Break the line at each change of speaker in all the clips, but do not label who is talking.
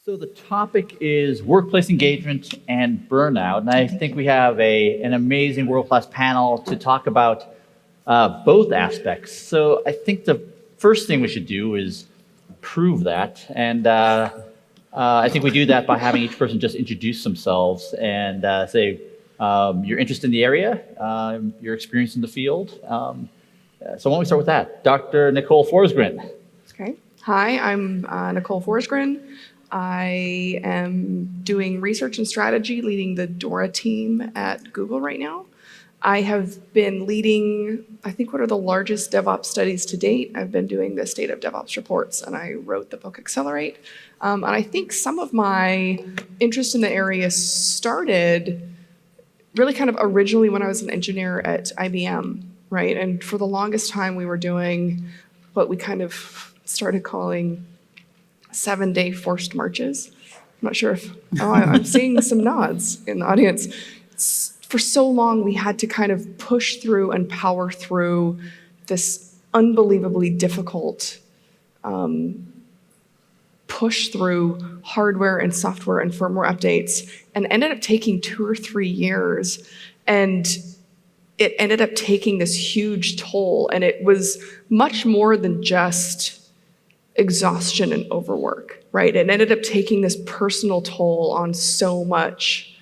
So the topic is workplace engagement and burnout, and I think we have an amazing world-class panel to talk about both aspects. So I think the first thing we should do is prove that, and I think we do that by having each person just introduce themselves and say your interest in the area, your experience in the field. So why don't we start with that? Dr. Nicole Forsgren.
Okay. Hi, I'm Nicole Forsgren. I am doing research and strategy, leading the DORA team at Google right now. I have been leading, I think, what are the largest DevOps studies to date. I've been doing the State of DevOps reports, and I wrote the book Accelerate. And I think some of my interest in the area started really kind of originally when I was an engineer at IBM, right? And for the longest time, we were doing what we kind of started calling 7-day forced marches. I'm not sure if, I'm seeing some nods in the audience. For so long, we had to kind of push through and power through this unbelievably difficult push through hardware and software and firmware updates, and ended up taking 2 or 3 years. And it ended up taking this huge toll, and it was much more than just exhaustion and overwork, right? It ended up taking this personal toll on so much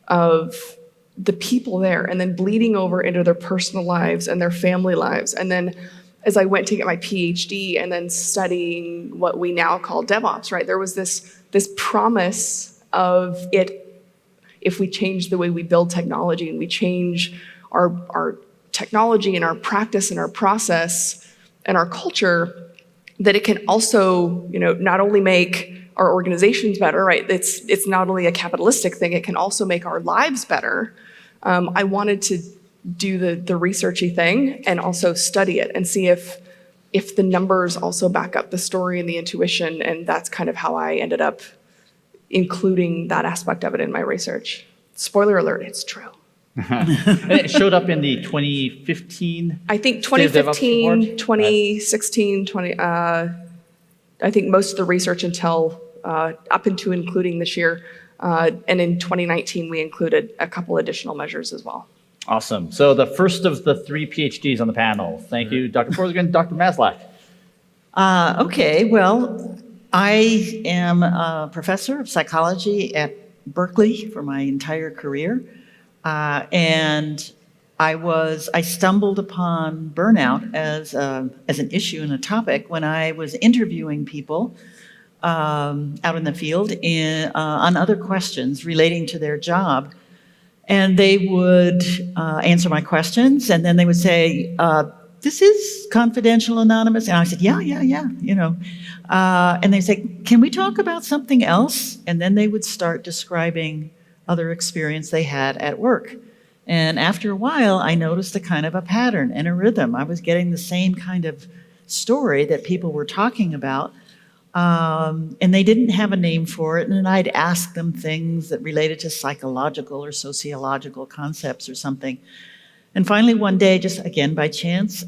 of the people there, and then bleeding over into their personal lives and their family lives. And then as I went to get my PhD and then studying what we now call DevOps, right? There was this promise of it, if we change the way we build technology and we change our technology and our practice and our process and our culture, that it can also, not only make our organizations better, right? It's not only a capitalistic thing, it can also make our lives better. I wanted to do the researchy thing and also study it and see if the numbers also back up the story and the intuition, and that's kind of how I ended up including that aspect of it in my research. Spoiler alert, it's true.
And it showed up in the 2015?
I think 2015, 2016, I think most of the research until up into including this year. And in 2019, we included a couple additional measures as well.
Awesome. So the first of the 3 PhDs on the panel. Thank you, Dr. Forsgren. Dr. Maslach.
Okay, well, I am a professor of psychology at Berkeley for my entire career. And I stumbled upon burnout as an issue and a topic when I was interviewing people out in the field on other questions relating to their job. And they would answer my questions, and then they would say, this is confidential, anonymous. And I said, yeah, and they say, can we talk about something else? And then they would start describing other experience they had at work. And after a while, I noticed a kind of a pattern and a rhythm. I was getting the same kind of story that people were talking about, and they didn't have a name for it. And then I'd ask them things that related to psychological or sociological concepts or something. And finally, one day, just again by chance,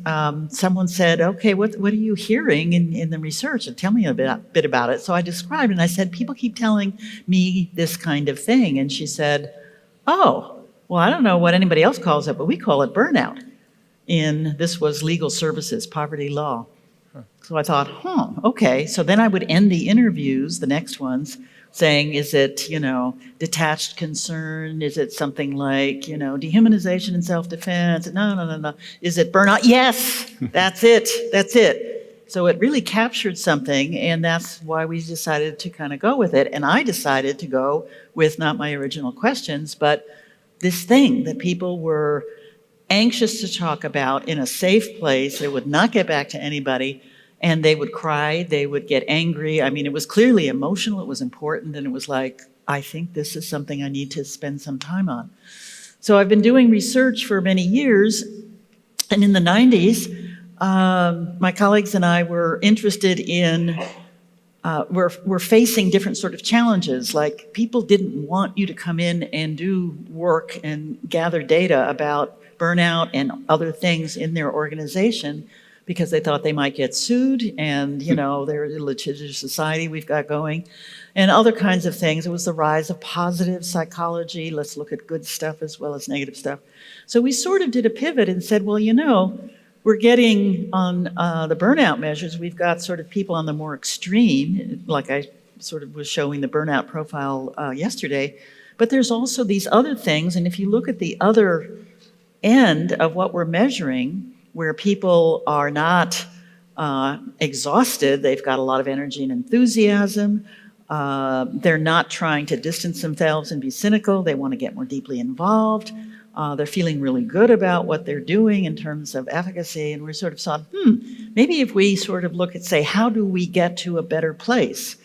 someone said, okay, what are you hearing in the research? And tell me a bit about it. So I described, and I said, people keep telling me this kind of thing. And she said, oh, well, I don't know what anybody else calls it, but we call it burnout. This was legal services, poverty law. So I thought, okay. So then I would end the interviews, the next ones, saying, is it, detached concern? Is it something like, dehumanization and self-defense? No. Is it burnout? Yes, that's it. So it really captured something, and that's why we decided to kind of go with it. And I decided to go with not my original questions, but this thing that people were anxious to talk about in a safe place. They would not get back to anybody. And they would cry, they would get angry. I mean, it was clearly emotional, it was important, and it was like, I think this is something I need to spend some time on. So I've been doing research for many years, and in the 90s, my colleagues and I were interested in, we're facing different sort of challenges, like people didn't want you to come in and do work and gather data about burnout and other things in their organization, because they thought they might get sued, and there's a litigious society we've got going, and other kinds of things. It was the rise of positive psychology. Let's look at good stuff as well as negative stuff. So we sort of did a pivot and said, well, we're getting on the burnout measures, we've got sort of people on the more extreme, like I sort of was showing the burnout profile yesterday, but there's also these other things, and if you look at the other end of what we're measuring, where people are not exhausted, they've got a lot of energy and enthusiasm, they're not trying to distance themselves and be cynical, they want to get more deeply involved, they're feeling really good about what they're doing in terms of efficacy, and we're sort of thought, maybe if we sort of look at, say, how do we get to a better place?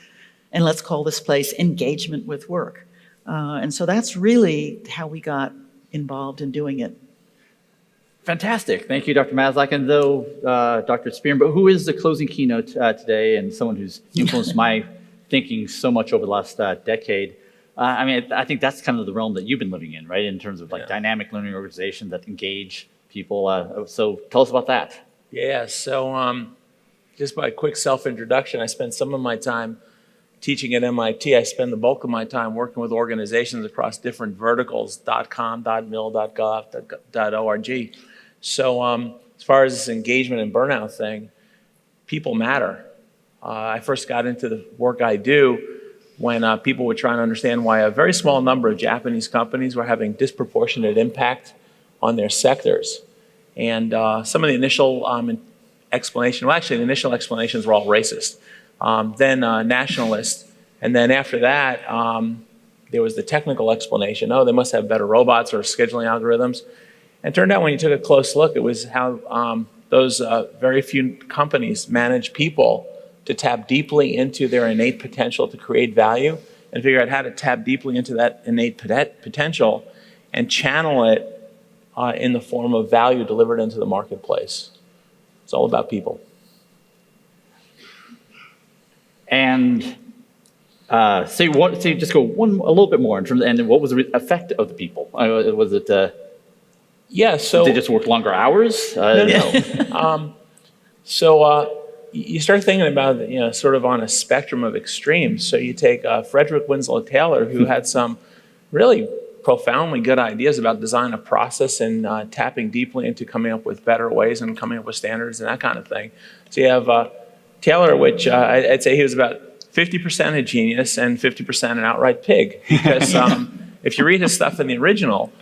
And let's call this place engagement with work. And so that's really how we got involved in doing it.
Fantastic. Thank you, Dr. Maslach. And though Dr. Spearman, but who is the closing keynote today and someone who's influenced my thinking so much over the last decade? I think that's kind of the realm that you've been living in, right? In terms of dynamic learning organizations that engage people. So tell us about that.
Yeah, so just by a quick self-introduction, I spent some of my time teaching at MIT. I spend the bulk of my time working with organizations across different verticals, .com, .mil, .gov, .org. So as far as this engagement and burnout thing, people matter. I first got into the work I do when people were trying to understand why a very small number of Japanese companies were having disproportionate impact on their sectors. And some of the initial the initial explanations were all racist. Then nationalist, and then after that, there was the technical explanation. Oh, they must have better robots or scheduling algorithms. And it turned out when you took a close look, it was how those very few companies manage people to tap deeply into their innate potential to create value and figure out how to tap deeply into that innate potential and channel it in the form of value delivered into the marketplace. It's all about people.
And just go a little bit more in terms of, and what was the effect of the people? Was it?
So
did they just work longer hours?
No. So you start thinking about sort of on a spectrum of extremes. So you take Frederick Winslow Taylor, who had some really profoundly good ideas about design of process and tapping deeply into coming up with better ways and coming up with standards and that kind of thing. So you have Taylor, which I'd say he was about 50% a genius and 50% an outright pig. Because if you read his stuff in the original,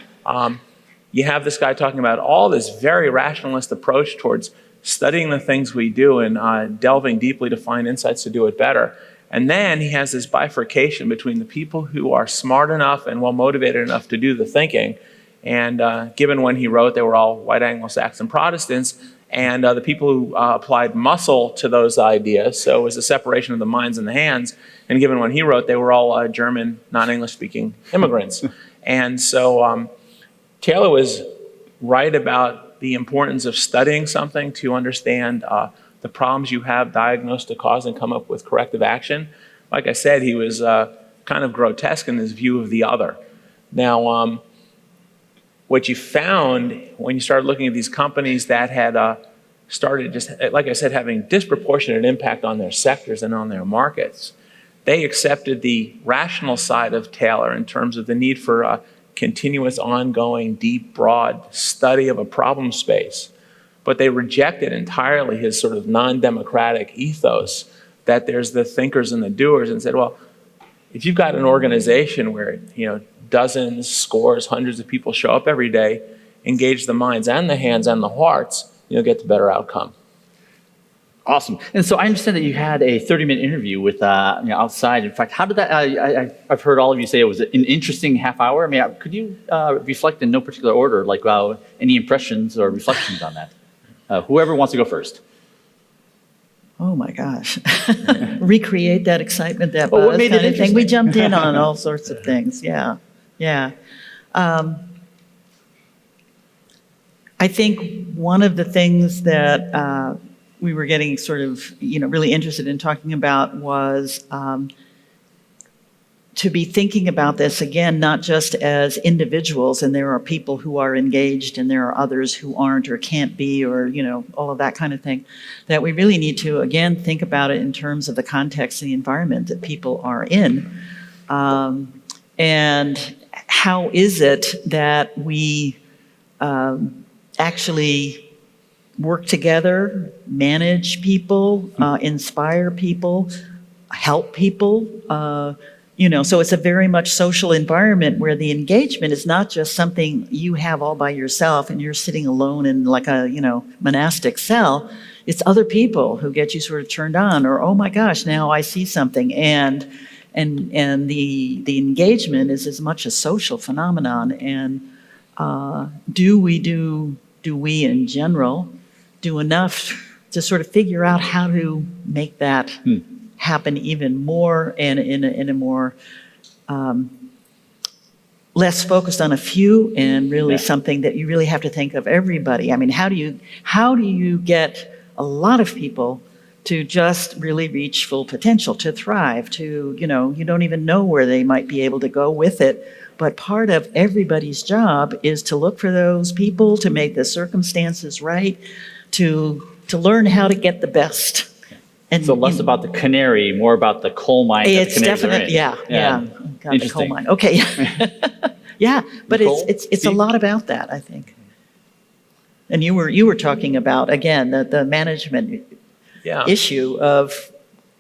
you have this guy talking about all this very rationalist approach towards studying the things we do and delving deeply to find insights to do it better. And then he has this bifurcation between the people who are smart enough and well-motivated enough to do the thinking. And given when he wrote, they were all white Anglo-Saxon Protestants. And the people who applied muscle to those ideas, so it was a separation of the minds and the hands, and given when he wrote, they were all German, non-English speaking immigrants. And so Taylor was right about the importance of studying something to understand the problems you have, diagnose the cause, and come up with corrective action. Like I said, he was kind of grotesque in his view of the other. Now, what you found when you started looking at these companies that had started just, like I said, having disproportionate impact on their sectors and on their markets, they accepted the rational side of Taylor in terms of the need for continuous, ongoing, deep, broad study of a problem space. But they rejected entirely his sort of non-democratic ethos that there's the thinkers and the doers, and said, well, if you've got an organization where dozens, scores, hundreds of people show up every day, engage the minds and the hands and the hearts, you'll get the better outcome.
Awesome. And so I understand that you had a 30-minute interview with outside. In fact, how did that? I've heard all of you say it was an interesting half hour. I mean, could you reflect in no particular order, like any impressions or reflections on that? Whoever wants to go first.
Oh my gosh. Recreate that excitement, that buzz
what made
kind
it
of thing. We jumped in on all sorts of things. Yeah. I think one of the things that we were getting sort of, really interested in talking about was to be thinking about this again, not just as individuals, and there are people who are engaged and there are others who aren't or can't be, or, all of that kind of thing, that we really need to, again, think about it in terms of the context and the environment that people are in. And how is it that we actually work together, manage people, inspire people, help people, so it's a very much social environment where the engagement is not just something you have all by yourself and you're sitting alone in like a, monastic cell. It's other people who get you sort of turned on, or, oh my gosh, now I see something. And the engagement is as much a social phenomenon. And do we in general do enough to sort of figure out how to make that happen even more, and in a more less focused on a few, and really something that you really have to think of everybody. I mean, how do you get a lot of people to just really reach full potential, to thrive, to, you don't even know where they might be able to go with it. But part of everybody's job is to look for those people, to make the circumstances right, to learn how to get the best. And,
so less about the canary, more about the coal mine.
It's definitely, God, the coal mine. Okay, yeah, but
Nicole,
it's a lot about that, I think. And you were talking about, again, the management issue of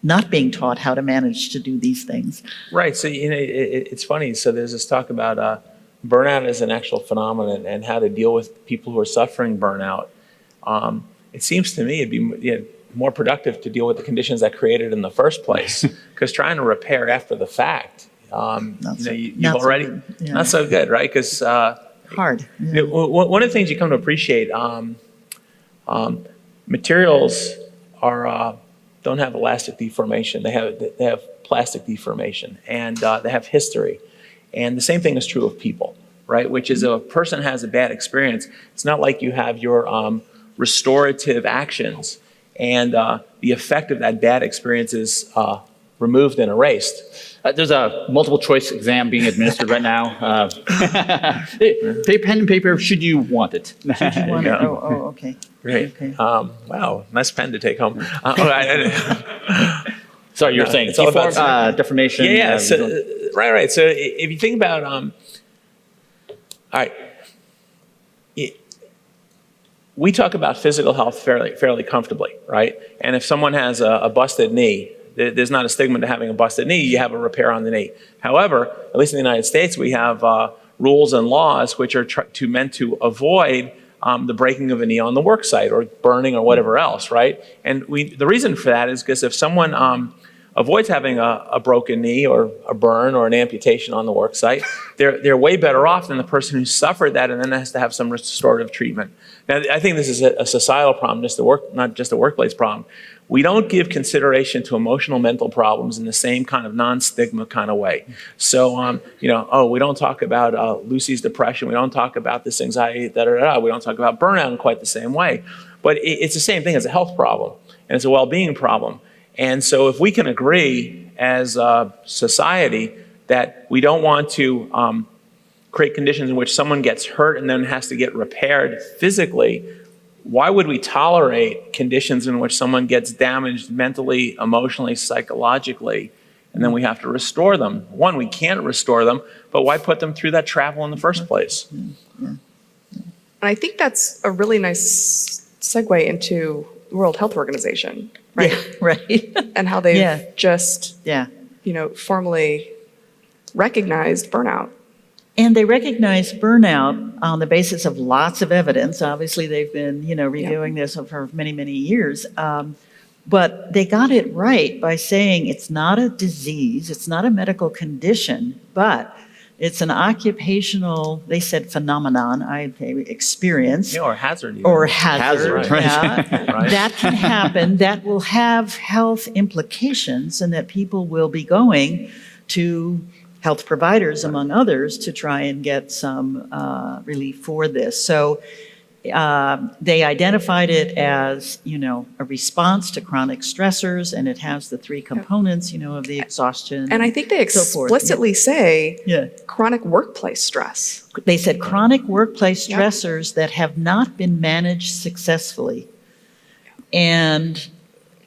not being taught how to manage to do these things.
Right. So it's funny. So there's this talk about burnout as an actual phenomenon and how to deal with people who are suffering burnout. It seems to me it'd be more productive to deal with the conditions that created it in the first place, because trying to repair after the fact, you've already not so good, right? Because
hard. Yeah.
One of the things you come to appreciate, materials don't have elastic deformation. They have plastic deformation, and they have history. And the same thing is true of people, right? Which is, if a person has a bad experience, it's not like you have your restorative actions and the effect of that bad experience is removed and erased.
There's a multiple choice exam being administered right now. Pen and paper, should you want it?
Should you want it? Oh, okay.
Great.
Okay.
Wow, nice pen to take home.
Sorry, you were saying
it's all about
deformation.
Yeah. So, right. So if you think about, all right, we talk about physical health fairly comfortably, right? And if someone has a busted knee, there's not a stigma to having a busted knee. You have a repair on the knee. However, at least in the United States, we have rules and laws which are meant to avoid the breaking of a knee on the work site or burning or whatever else, right? And the reason for that is because if someone avoids having a broken knee or a burn or an amputation on the work site, they're way better off than the person who suffered that and then has to have some restorative treatment. Now, I think this is a societal problem, not just a workplace problem. We don't give consideration to emotional mental problems in the same kind of non-stigma kind of way. So, we don't talk about Lucy's depression. We don't talk about this anxiety, We don't talk about burnout in quite the same way. But it's the same thing as a health problem, and it's a well-being problem. And so if we can agree as a society that we don't want to create conditions in which someone gets hurt and then has to get repaired physically, why would we tolerate conditions in which someone gets damaged mentally, emotionally, psychologically, and then we have to restore them? One, we can't restore them, but why put them through that travel in the first place?
And I think that's a really nice segue into the World Health Organization, right?
Yeah, right.
And how they've just, formally recognized burnout.
And they recognize burnout on the basis of lots of evidence. Obviously, they've been, reviewing this for many, many years. But they got it right by saying it's not a disease, it's not a medical condition, but it's an occupational, they said phenomenon, experience.
Or hazard.
Or hazard,
right.
yeah.
Right.
That can happen, that will have health implications, and that people will be going to health providers, among others, to try and get some relief for this. So They identified it as, a response to chronic stressors, and it has the three components, of the exhaustion.
And I think they
so forth.
explicitly say
Yeah.
chronic workplace stress.
They said chronic workplace
Yep.
stressors that have not been managed successfully. And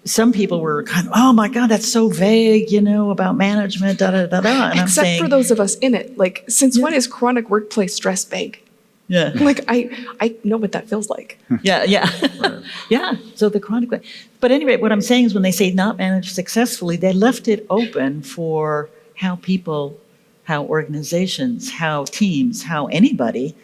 some people were kind of, oh my God, that's so vague, about management, da da da da. And I'm
Except
saying,
for those of us in it. Like, since when is chronic workplace stress vague?
yeah,
Like, I know what that feels like.
yeah, yeah. So the chronic, but anyway, what I'm saying is when they say not managed successfully, they left it open for how people, how organizations, how teams, how anybody,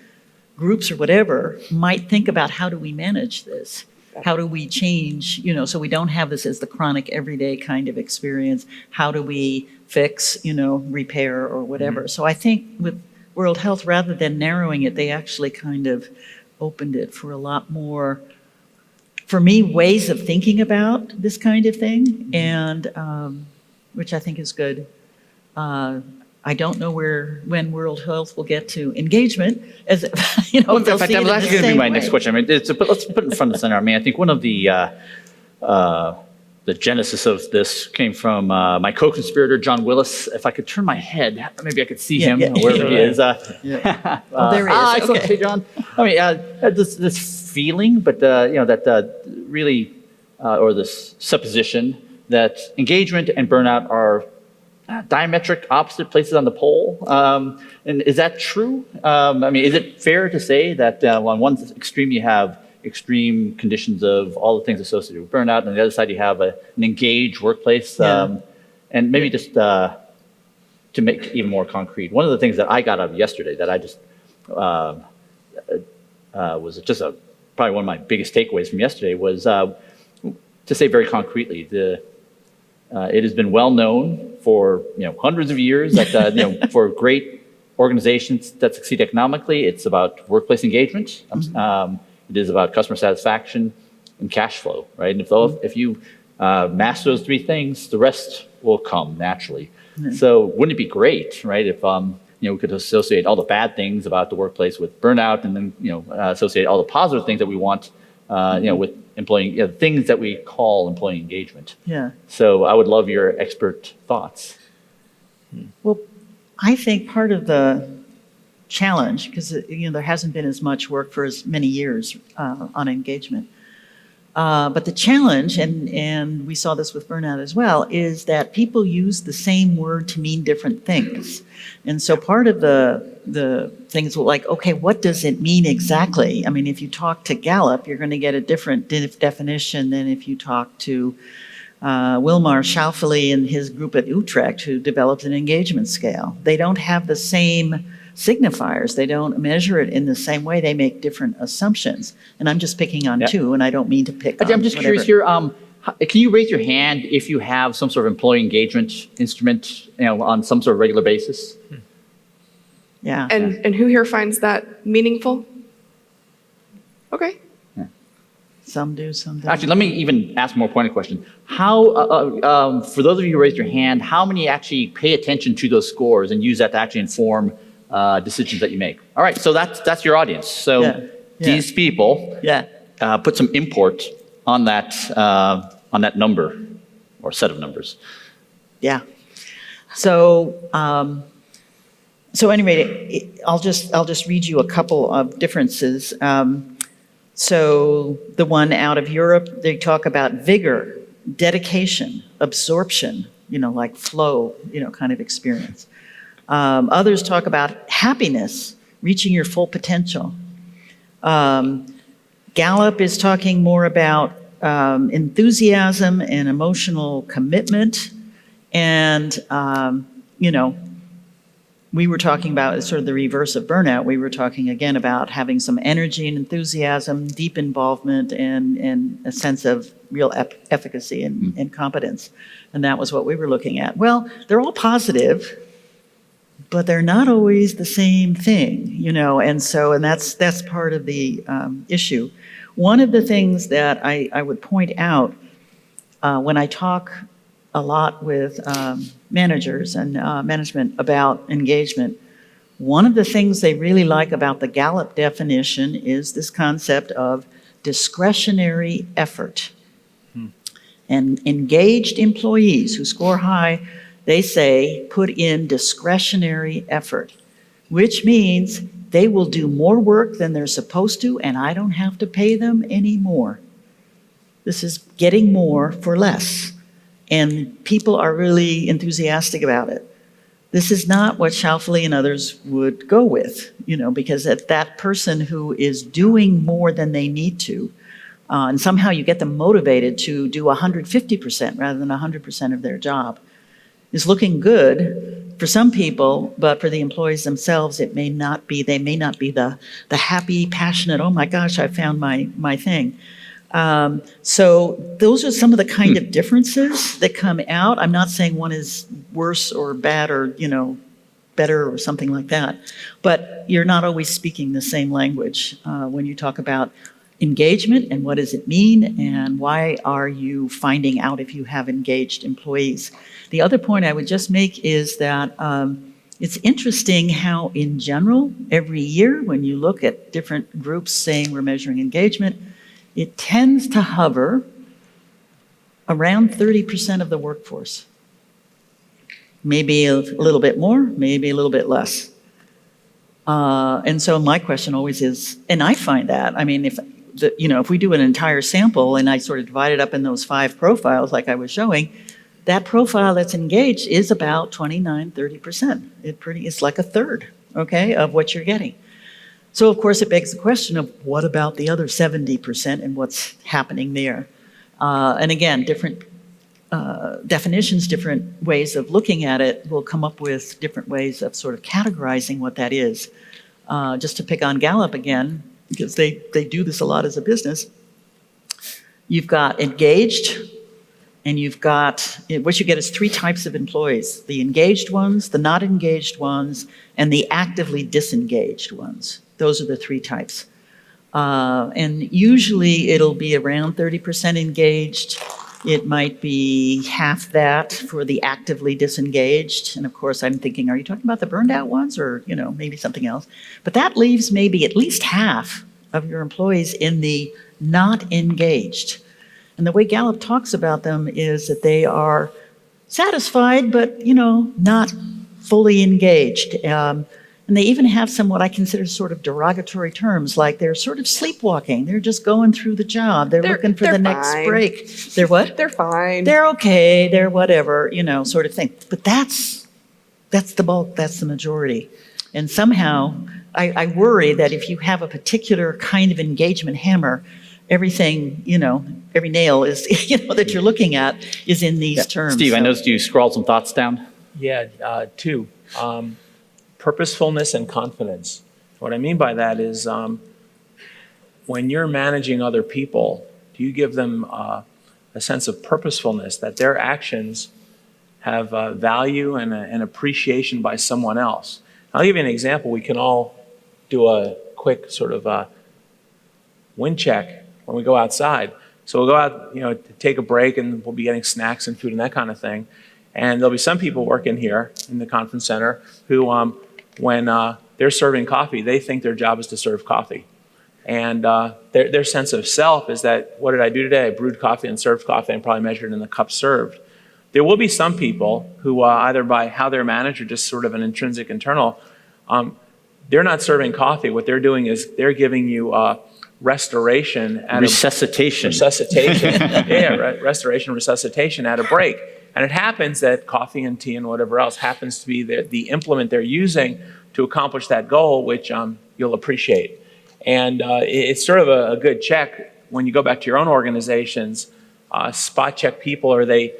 groups or whatever, might think about how do we manage this? How do we change, so we don't have this as the chronic everyday kind of experience? How do we fix, repair or whatever? So I think with World Health, rather than narrowing it, they actually kind of opened it for a lot more, for me, ways of thinking about this kind of thing, and which I think is good. I don't know when World Health will get to engagement, as
Well, in
they'll
fact,
see
that
it
was
in
actually
the
going to be
same
my next
way.
question. I mean, but let's put it in front of the center. I mean, I think one of the genesis of this came from my co-conspirator, John Willis. If I could turn my head, maybe I could see
Yeah,
him
yeah.
wherever he is.
Yeah. Oh, there he is.
Excellent.
Okay.
Hey, John. I mean, this feeling, but that really, or this supposition that engagement and burnout are diametric opposite places on the pole. And is that true? I mean, is it fair to say that on one extreme you have extreme conditions of all the things associated with burnout, and on the other side you have an engaged workplace?
Yeah.
And maybe just to make it even more concrete, one of the things that I got out of yesterday that I just was just probably one of my biggest takeaways from yesterday was to say very concretely, it has been well known for hundreds of years that for great organizations that succeed economically, it's about workplace engagement. It is about customer satisfaction and cash flow, right? And if you master those three things, the rest will come naturally. So wouldn't it be great, right, if we could associate all the bad things about the workplace with burnout, and then associate all the positive things that we want with employee things that we call employee engagement.
Yeah.
So I would love your expert thoughts.
Well, I think part of the challenge, because there hasn't been as much work for as many years on engagement, but the challenge, and we saw this with burnout as well, is that people use the same word to mean different things. And so part of the things were like, okay, what does it mean exactly? I mean, if you talk to Gallup, you're going to get a different definition than if you talk to Wilmar Schauffele and his group at Utrecht, who developed an engagement scale. They don't have the same signifiers. They don't measure it in the same way. They make different assumptions. And I'm just picking on two, and I don't mean to pick on
I'm just
whatever.
curious here. Can you raise your hand if you have some sort of employee engagement instrument, on some sort of regular basis?
Yeah.
And who here finds that meaningful? Okay.
Some do, some don't.
Actually, let me even ask a more pointed question. How, for those of you who raised your hand, how many actually pay attention to those scores and use that to actually inform decisions that you make? All right, so that's your audience. So
Yeah.
these people
Yeah.
put some import on that number or set of numbers.
Yeah. So, so anyway, I'll just read you a couple of differences. So the one out of Europe, they talk about vigor, dedication, absorption, like flow, kind of experience. Others talk about happiness, reaching your full potential. Gallup is talking more about enthusiasm and emotional commitment. And, we were talking about sort of the reverse of burnout. We were talking again about having some energy and enthusiasm, deep involvement, and a sense of real efficacy and competence. And that was what we were looking at. Well, they're all positive, but they're not always the same thing, and that's part of the issue. One of the things that I would point out when I talk a lot with managers and management about engagement, One of the things they really like about the Gallup definition is this concept of discretionary effort. And engaged employees who score high, they say, put in discretionary effort, which means they will do more work than they're supposed to, and I don't have to pay them any more. This is getting more for less. And people are really enthusiastic about it. This is not what Schaufeli and others would go with, because that person who is doing more than they need to, and somehow you get them motivated to do 150% rather than 100% of their job, is looking good for some people, but for the employees themselves, it may not be. They may not be the happy, passionate, oh my gosh, I found my thing. So those are some of the kind of differences that come out. I'm not saying one is worse or bad or, better or something like that, but you're not always speaking the same language when you talk about engagement and what does it mean and why are you finding out if you have engaged employees. The other point I would just make is that it's interesting how in general, every year when you look at different groups saying we're measuring engagement, it tends to hover around 30% of the workforce. Maybe a little bit more, maybe a little bit less. And so my question always is, and I find that, if we do an entire sample and I sort of divide it up in those 5 profiles like I was showing, that profile that's engaged is about 29, 30%. It's like a third, of what you're getting. So of course it begs the question of what about the other 70% and what's happening there? And again, different definitions, different ways of looking at it will come up with different ways of sort of categorizing what that is. Just to pick on Gallup again, because they do this a lot as a business, you've got engaged, and you've got, what you get is 3 types of employees: the engaged ones, the not engaged ones, and the actively disengaged ones. Those are the 3 types. And usually it'll be around 30% engaged. It might be half that for the actively disengaged. And of course, I'm thinking, are you talking about the burned out ones or, maybe something else? But that leaves maybe at least half of your employees in the not engaged. And the way Gallup talks about them is that they are satisfied, but, not fully engaged. And they even have some what I consider sort of derogatory terms, like they're sort of sleepwalking. They're just going through the job. They're looking for the next break. They're what?
They're fine.
They're okay. They're whatever, sort of thing. But that's the bulk. That's the majority. And somehow I worry that if you have a particular kind of engagement hammer, everything, every nail is, that you're looking at is in these terms.
Steve, I noticed you scrawled some thoughts down.
Yeah, 2. Purposefulness and confidence. What I mean by that is when you're managing other people, do you give them a sense of purposefulness, that their actions have value and an appreciation by someone else? I'll give you an example. We can all do a quick sort of wind check when we go outside. So we'll go out, to take a break, and we'll be getting snacks and food and that kind of thing. And there'll be some people working here in the conference center who, when they're serving coffee, they think their job is to serve coffee. And their sense of self is that, what did I do today? I brewed coffee and served coffee, and probably measured in the cup served. There will be some people who, either by how they're managed or just sort of an intrinsic internal, they're not serving coffee. What they're doing is they're giving you restoration.
Resuscitation.
Resuscitation at a break. And it happens that coffee and tea and whatever else happens to be the implement they're using to accomplish that goal, which you'll appreciate. And it's sort of a good check when you go back to your own organizations. Spot check people. Are they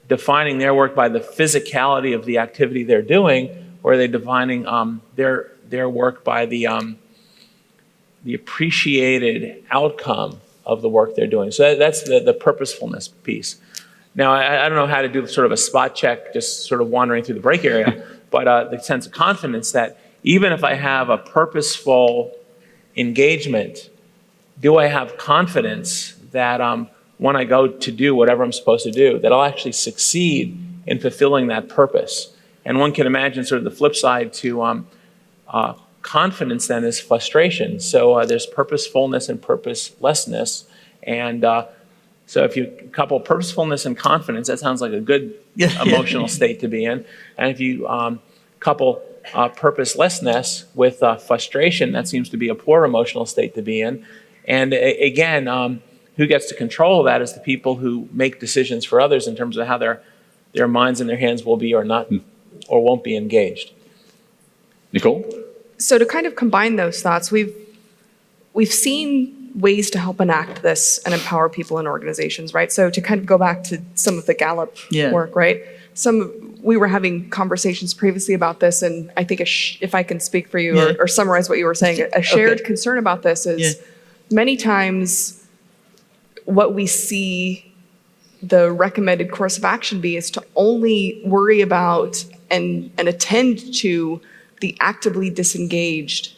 defining their work by the physicality of the activity they're doing, or are they defining their work by the appreciated outcome of the work they're doing? So that's the purposefulness piece. Now, I don't know how to do sort of a spot check, just sort of wandering through the break area, but the sense of confidence that even if I have a purposeful engagement, do I have confidence that when I go to do whatever I'm supposed to do, that I'll actually succeed in fulfilling that purpose? And one can imagine sort of the flip side to Confidence then is frustration. So there's purposefulness and purposelessness. And so if you couple purposefulness and confidence, that sounds like a good emotional state to be in. And if you couple purposelessness with frustration, that seems to be a poor emotional state to be in. And again, who gets to control that is the people who make decisions for others in terms of how their minds and their hands will be or not, or won't be engaged.
Nicole?
So to kind of combine those thoughts, we've seen ways to help enact this and empower people in organizations, right? So to kind of go back to some of the Gallup work, right? We were having conversations previously about this, and I think if I can speak for you or summarize what you were saying, a shared concern about this is many times what we see the recommended course of action be is to only worry about and attend to the actively disengaged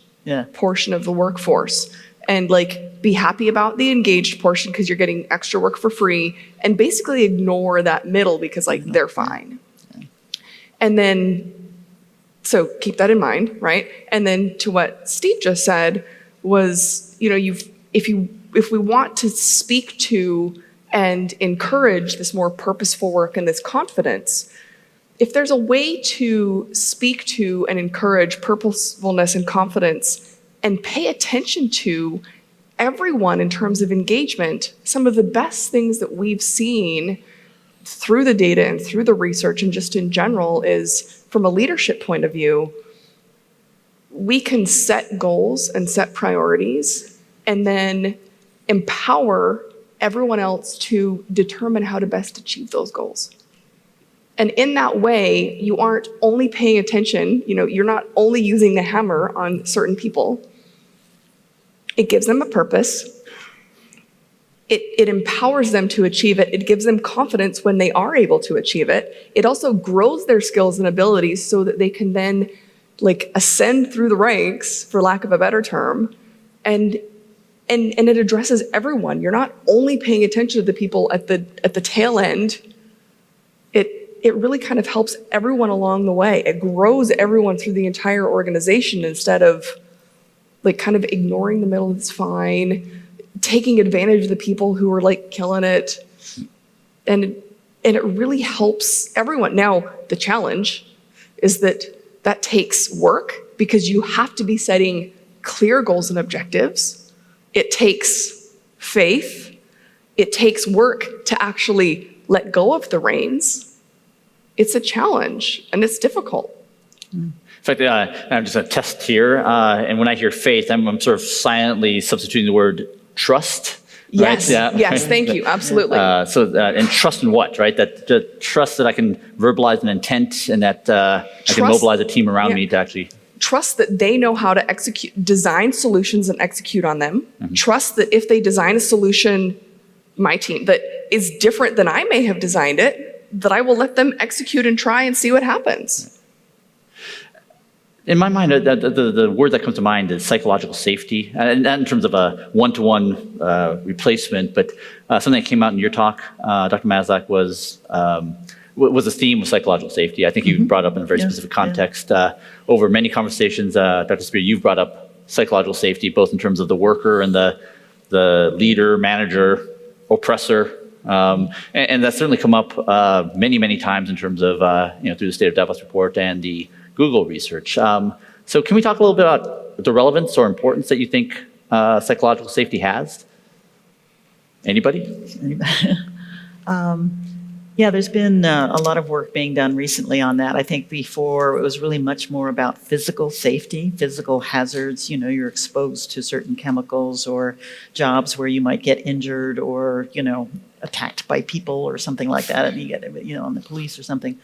portion of the workforce, and like be happy about the engaged portion because you're getting extra work for free, and basically ignore that middle because like they're fine. And then, so keep that in mind, right? And then to what Steve just said was, if we want to speak to and encourage this more purposeful work and this confidence, if there's a way to speak to and encourage purposefulness and confidence and pay attention to everyone in terms of engagement, some of the best things that we've seen through the data and through the research and just in general is, from a leadership point of view, we can set goals and set priorities and then empower everyone else to determine how to best achieve those goals. And in that way, you aren't only paying attention, you're not only using the hammer on certain people. It gives them a purpose. It empowers them to achieve it. It gives them confidence when they are able to achieve it. It also grows their skills and abilities so that they can then ascend through the ranks, for lack of a better term, and it addresses everyone. You're not only paying attention to the people at the tail end. It really kind of helps everyone along the way. It grows everyone through the entire organization instead of kind of ignoring the middle that's fine, taking advantage of the people who are killing it. And it really helps everyone. Now, the challenge is that takes work because you have to be setting clear goals and objectives. It takes faith. It takes work to actually let go of the reins. It's a challenge, and it's difficult.
In fact, I'm just a test here, and when I hear faith, I'm sort of silently substituting the word trust.
Yes,
right?
yes, thank you, absolutely.
And trust in what, right? That trust that I can verbalize an intent and that I can mobilize a team around me to actually...
Trust that they know how to design solutions and execute on them. Mm-hmm. Trust that if they design a solution, my team, that is different than I may have designed it, that I will let them execute and try and see what happens.
In my mind, the word that comes to mind is psychological safety, and not in terms of a one-to-one replacement, but something that came out in your talk, Dr. Maslach, was the theme of psychological safety. I think you brought up in a very specific context. Over many conversations, Dr. Spear, you've brought up psychological safety, both in terms of the worker and the leader, manager, oppressor. And that's certainly come up many, many times in terms of through the State of DevOps report and the Google research. So can we talk a little bit about the relevance or importance that you think psychological safety has? Anybody?
Yeah, there's been a lot of work being done recently on that. I think before it was really much more about physical safety, physical hazards. You're exposed to certain chemicals or jobs where you might get injured or, attacked by people or something like that, and you get, on the police or something.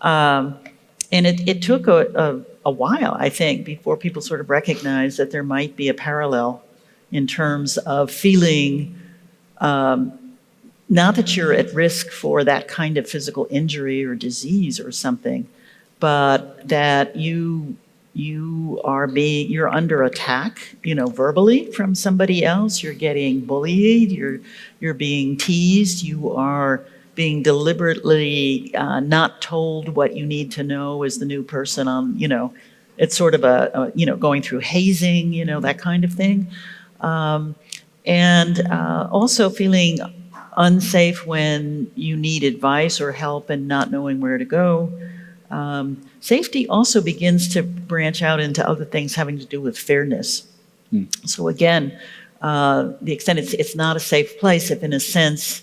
And it took a while, I think, before people sort of recognized that there might be a parallel in terms of feeling not that you're at risk for that kind of physical injury or disease or something, but that you're under attack, verbally from somebody else. You're getting bullied. You're being teased. You are being deliberately not told what you need to know as the new person on, it's sort of going through hazing, that kind of thing. And also feeling unsafe when you need advice or help and not knowing where to go. Safety also begins to branch out into other things having to do with fairness. So again, the extent it's not a safe place if, in a sense,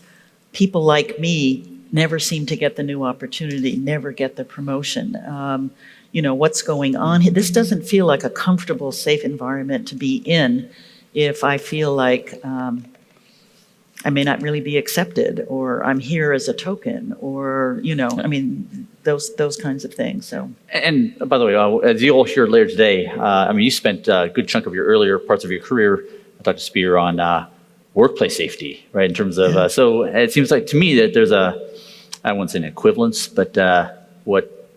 people like me never seem to get the new opportunity, never get the promotion. What's going on here? This doesn't feel like a comfortable, safe environment to be in if I feel like I may not really be accepted, or I'm here as a token, or, those kinds of things. So. And
by the way, as you'll hear later today, you spent a good chunk of your earlier parts of your career, Dr. Spear, on workplace safety, right? In terms of, so it seems like to me that there's I wouldn't say an equivalence, but what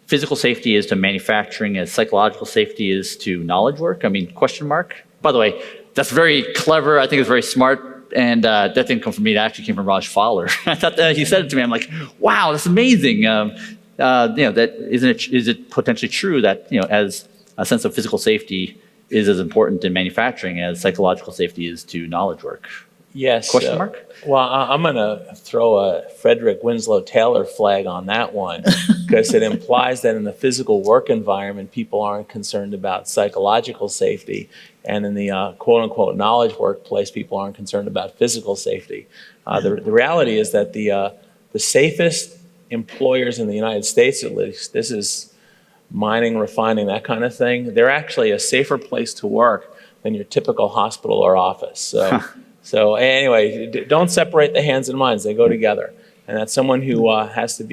physical safety is to manufacturing as psychological safety is to knowledge work. Question mark. By the way, that's very clever. I think it's very smart. And that didn't come from me. That actually came from Raj Fowler. I thought that he said it to me. I'm like, wow, that's amazing. Is it potentially true that, as a sense of physical safety is as important in manufacturing as psychological safety is to knowledge work?
Yes.
Question mark?
Well, I'm going to throw a Frederick Winslow Taylor flag on that one, because it implies that in the physical work environment, people aren't concerned about psychological safety. And in the quote-unquote knowledge workplace, people aren't concerned about physical safety. The reality is that the safest employers in the United States, at least, this is mining, refining, that kind of thing, they're actually a safer place to work than your typical hospital or office. So anyway, don't separate the hands and minds. They go together. And that's someone who has to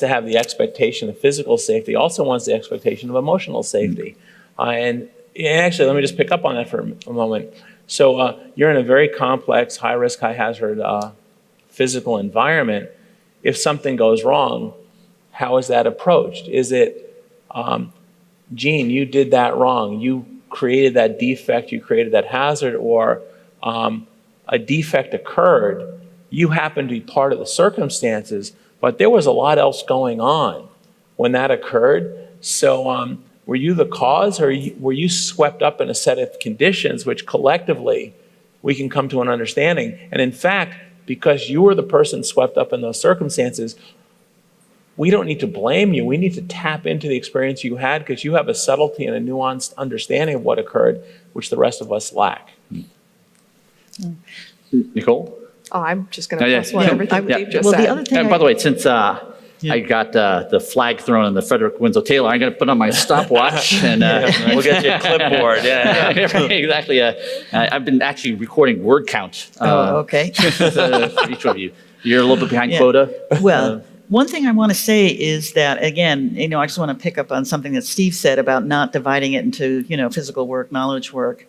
have the expectation of physical safety, also wants the expectation of emotional safety. And actually, let me just pick up on that for a moment. So you're in a very complex, high-risk, high-hazard physical environment. If something goes wrong, how is that approached? Is it, Gene, you did that wrong. You created that defect. You created that hazard. Or a defect occurred. You happen to be part of the circumstances, but there was a lot else going on when that occurred. So were you the cause, or were you swept up in a set of conditions which collectively we can come to an understanding? And in fact, because you were the person swept up in those circumstances, we don't need to blame you. We need to tap into the experience you had, because you have a subtlety and a nuanced understanding of what occurred, which the rest of us lack.
Nicole?
Oh, I'm just going to plus one everything Dave just
well,
said.
the other thing
And by the way, since I got the flag thrown in the Frederick Winslow Taylor, I'm going to put on my stopwatch and
We'll get you a clipboard. Yeah.
Exactly. I've been actually recording word count.
okay.
For each of you. You're a little bit behind quota.
Well, one thing I want to say is that, again, I just want to pick up on something that Steve said about not dividing it into, physical work, knowledge work.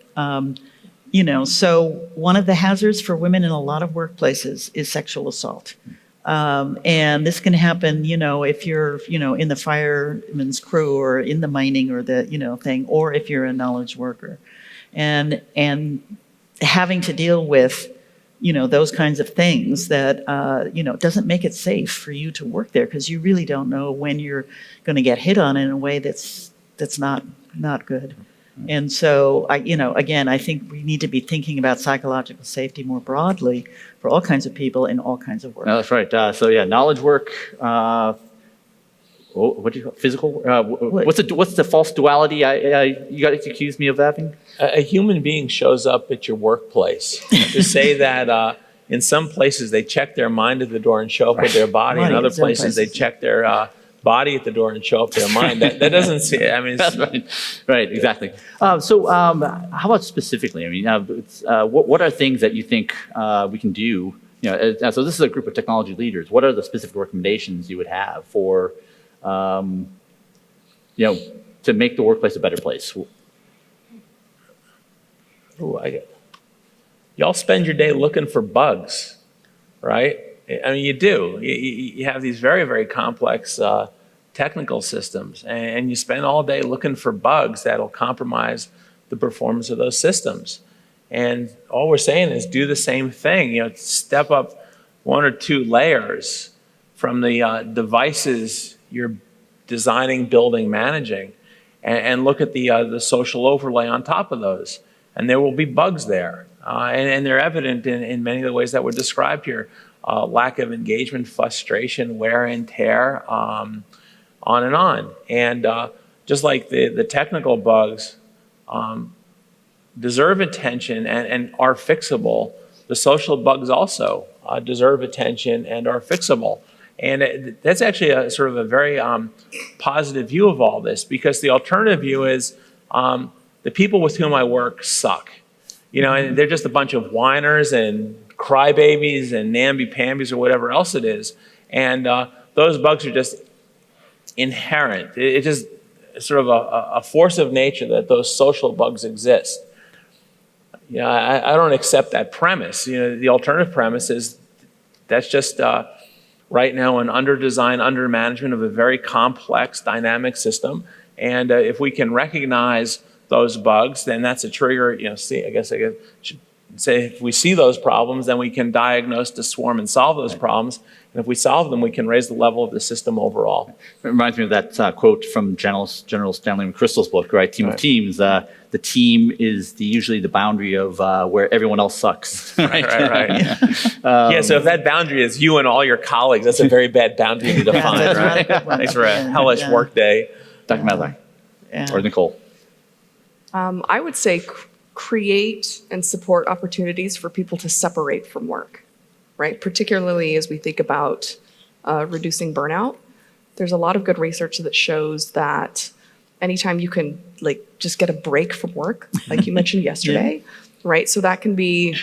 So one of the hazards for women in a lot of workplaces is sexual assault. And this can happen, if you're, in the fireman's crew or in the mining or the, thing, or if you're a knowledge worker. And having to deal with, those kinds of things that, doesn't make it safe for you to work there, because you really don't know when you're going to get hit on in a way that's not good. And so, again, I think we need to be thinking about psychological safety more broadly for all kinds of people in all kinds of work.
No, that's right. Knowledge work. What do you call physical? What's the false duality? You got accused me of having?
A human being shows up at your workplace. To say that in some places they check their mind at the door and show up with their body. In other places they check their body at the door and show up their mind. That doesn't see.
That's right. Exactly. So how about specifically? What are things that you think we can do? So this is a group of technology leaders. What are the specific recommendations you would have for, to make the workplace a better place?
Y'all spend your day looking for bugs, right? You do. You have these very, very complex technical systems, and you spend all day looking for bugs that'll compromise the performance of those systems. And all we're saying is do the same thing. Step up one or two layers from the devices you're designing, building, managing, and look at the social overlay on top of those. And there will be bugs there. And they're evident in many of the ways that were described here. Lack of engagement, frustration, wear and tear, on and on. And just like the technical bugs deserve attention and are fixable, the social bugs also deserve attention and are fixable. And that's actually a sort of a very positive view of all this, because the alternative view is the people with whom I work suck. And they're just a bunch of whiners and crybabies and namby-pambies or whatever else it is. And those bugs are just inherent. It's just sort of a force of nature that those social bugs exist. I don't accept that premise. The alternative premise is that's just right now an under-design, under-management of a very complex, dynamic system. And if we can recognize those bugs, then that's a trigger. I guess I should say, if we see those problems, then we can diagnose, disform, and solve those problems. And if we solve them, we can raise the level of the system overall.
It reminds me of that quote from General Stanley McChrystal's book, right? Team of Teams. The team is usually the boundary of where everyone else sucks. Right.
Yeah. So if that boundary is you and all your colleagues, that's a very bad boundary to define,
that's
right?
not a good one.
Thanks for a hellish work day.
Dr. Maslach or Nicole.
I would say create and support opportunities for people to separate from work, right? Particularly as we think about reducing burnout. There's a lot of good research that shows that anytime you can just get a break from work, like you mentioned yesterday, right? So that can be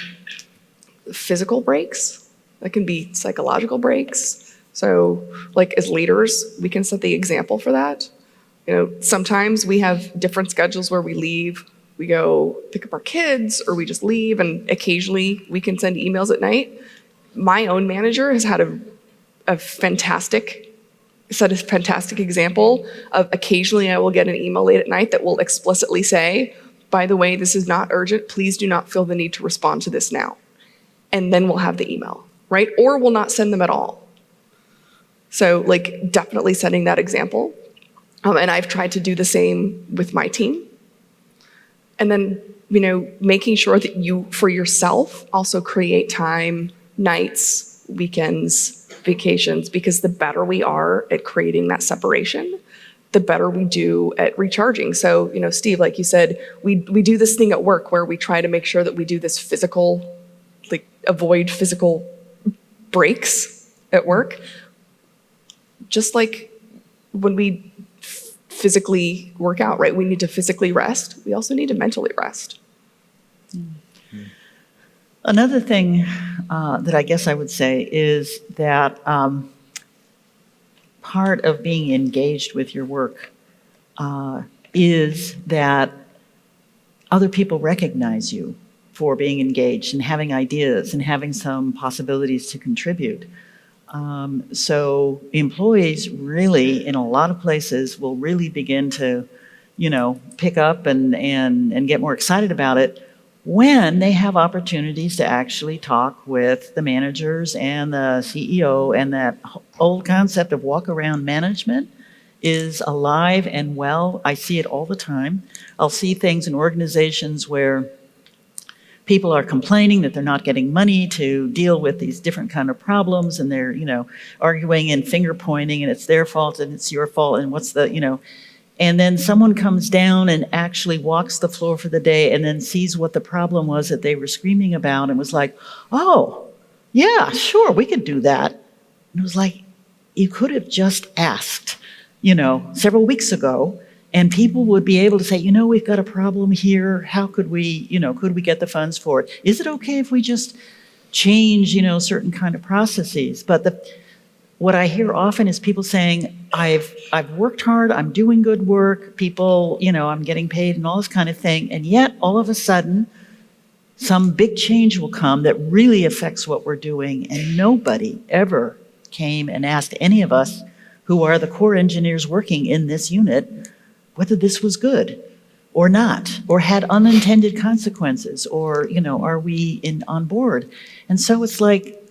physical breaks, that can be psychological breaks. So as leaders, we can set the example for that. Sometimes we have different schedules where we leave, we go pick up our kids, or we just leave, and occasionally we can send emails at night. My own manager has had a fantastic example of occasionally I will get an email late at night that will explicitly say, by the way, this is not urgent. Please do not feel the need to respond to this now. And then we'll have the email, right? Or we'll not send them at all. So definitely setting that example. And I've tried to do the same with my team. And then, making sure that you, for yourself, also create time, nights, weekends, vacations, because the better we are at creating that separation, the better we do at recharging. So, Steve, like you said, we do this thing at work where we try to make sure that we do this physical, avoid physical breaks at work. Just like when we physically work out, right? We need to physically rest. We also need to mentally rest.
Another thing that I guess I would say is that part of being engaged with your work is that other people recognize you for being engaged and having ideas and having some possibilities to contribute. So employees really, in a lot of places, will really begin to, pick up and get more excited about it when they have opportunities to actually talk with the managers and the CEO, and that old concept of walk-around management is alive and well. I see it all the time. I'll see things in organizations where people are complaining that they're not getting money to deal with these different kind of problems, and they're, arguing and finger pointing, and it's their fault and it's your fault, and what's the, and then someone comes down and actually walks the floor for the day and then sees what the problem was that they were screaming about and was like, oh, yeah, sure, we could do that. And it was like, you could have just asked, several weeks ago, and people would be able to say, we've got a problem here. How could we, could we get the funds for it? Is it okay if we just change, certain kind of processes? But what I hear often is people saying, I've worked hard, I'm doing good work, people, I'm getting paid and all this kind of thing. And yet all of a sudden, some big change will come that really affects what we're doing. And nobody ever came and asked any of us who are the core engineers working in this unit whether this was good or not, or had unintended consequences, or, are we on board? And so it's like,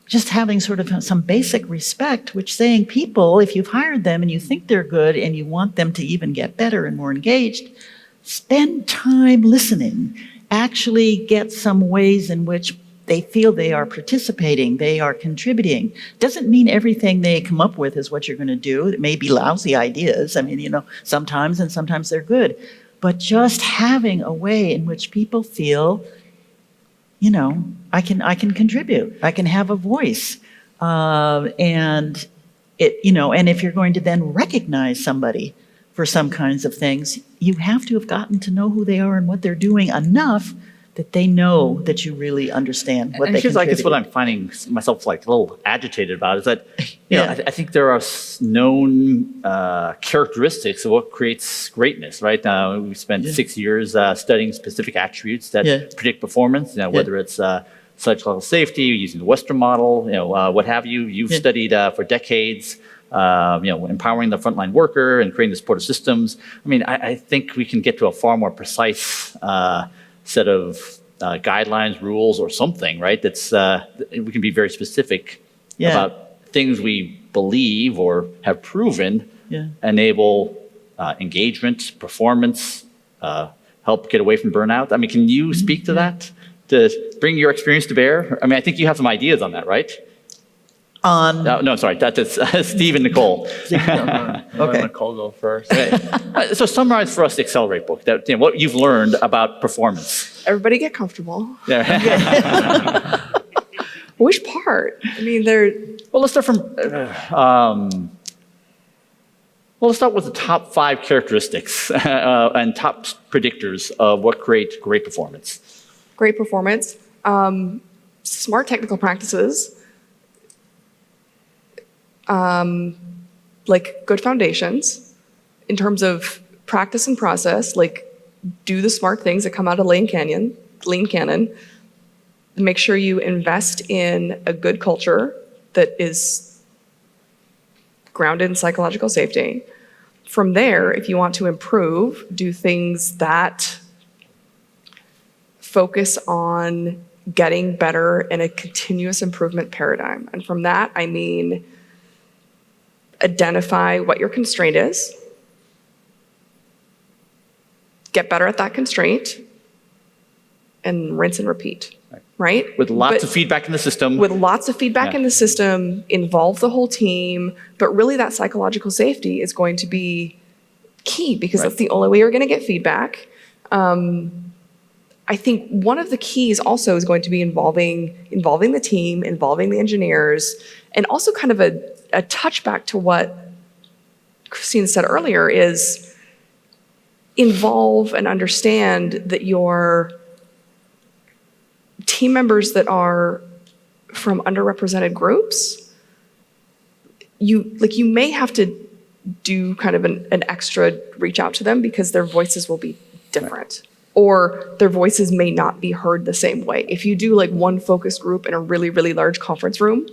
just having sort of some basic respect, which saying people, if you've hired them and you think they're good and you want them to even get better and more engaged, spend time listening. Actually get some ways in which they feel they are participating, they are contributing. Doesn't mean everything they come up with is what you're going to do. It may be lousy ideas. I mean, sometimes, and sometimes they're good. But just having a way in which people feel, I can contribute. I can have a voice. And if you're going to then recognize somebody for some kinds of things, you have to have gotten to know who they are and what they're doing enough that they know that you really understand what they
here's, I guess,
contributed.
what I'm finding myself a little agitated about is that, I think there are known characteristics of what creates greatness, right? We spent 6 years studying specific attributes that predict performance, whether it's psychological safety, using the Western model, what have you. You've studied for decades, empowering the frontline worker and creating the supportive systems. I mean, I think we can get to a far more precise set of guidelines, rules, or something, right? That's we can be very specific about things we believe or have proven enable engagement, performance, help get away from burnout. I mean, can you speak to that? To bring your experience to bear? I mean, I think you have some ideas on that, right? No, sorry, that is Steve and Nicole.
Okay. Nicole go first.
So summarize for us the Accelerate book, what you've learned about performance.
Everybody get comfortable.
Yeah.
Which part? I mean,
Well, let's start from. Let's start with the top 5 characteristics and top predictors of what create great performance.
Great performance, smart technical practices, like good foundations in terms of practice and process, like do the smart things that come out of Lean Cannon. Make sure you invest in a good culture that is grounded in psychological safety. From there, if you want to improve, do things that focus on getting better in a continuous improvement paradigm. And from that, I mean, identify what your constraint is, get better at that constraint, and rinse and repeat, right?
With lots of feedback in the system.
With lots of feedback in the system, involve the whole team, but really that psychological safety is going to be key because that's the only way you're gonna get feedback. I think one of the keys also is going to be involving the team, involving the engineers, and also kind of a touchback to what Christina said earlier is involve and understand that your team members that are from underrepresented groups, you may have to do kind of an extra reach out to them because their voices will be different. Or their voices may not be heard the same way. If you do like one focus group in a really, really large conference room,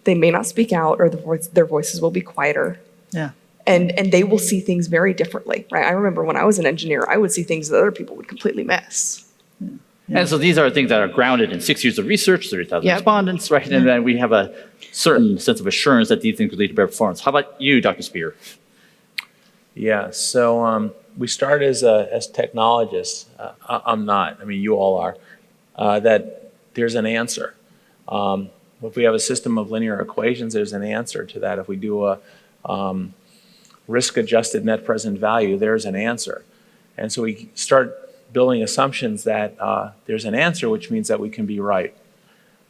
they may not speak out or their voices will be quieter.
Yeah.
And they will see things very differently, right? I remember when I was an engineer, I would see things that other people would completely miss.
And so these are things that are grounded in 6 years of research, 30,000 respondents, right? And then we have a certain sense of assurance that these things will lead to better performance. How about you, Dr. Spear?
Yeah, so we start as technologists. I'm not. I mean, you all are. That there's an answer. If we have a system of linear equations, there's an answer to that. If we do a risk-adjusted net present value, there's an answer. And so we start building assumptions that there's an answer, which means that we can be right.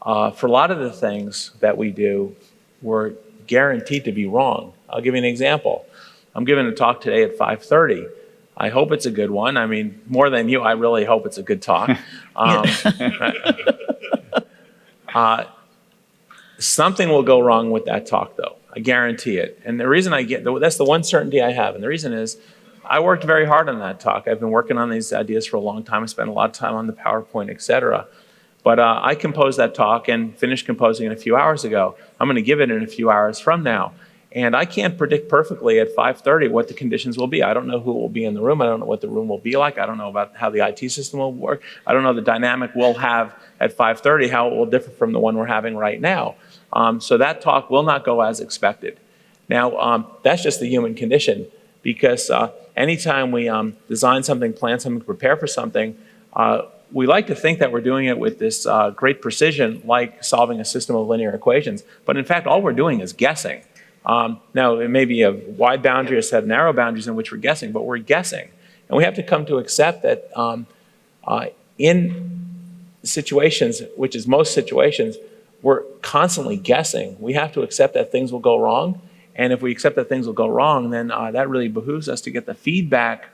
For a lot of the things that we do, we're guaranteed to be wrong. I'll give you an example. I'm giving a talk today at 5:30. I hope it's a good one. I mean, more than you, I really hope it's a good talk. Something will go wrong with that talk, though. I guarantee it. And the reason that's the one certainty I have. And the reason is I worked very hard on that talk. I've been working on these ideas for a long time. I spent a lot of time on the PowerPoint, et cetera. But I composed that talk and finished composing it a few hours ago. I'm going to give it in a few hours from now. And I can't predict perfectly at 5:30 what the conditions will be. I don't know who will be in the room. I don't know what the room will be like. I don't know about how the IT system will work. I don't know the dynamic we'll have at 5:30, how it will differ from the one we're having right now. So that talk will not go as expected. Now, that's just the human condition, because anytime we design something, plan something, prepare for something, we like to think that we're doing it with this great precision, like solving a system of linear equations. But in fact, all we're doing is guessing. Now, it may be a wide boundary or a set of narrow boundaries in which we're guessing, but we're guessing. And we have to come to accept that in situations, which is most situations, we're constantly guessing. We have to accept that things will go wrong. And if we accept that things will go wrong, then that really behooves us to get the feedback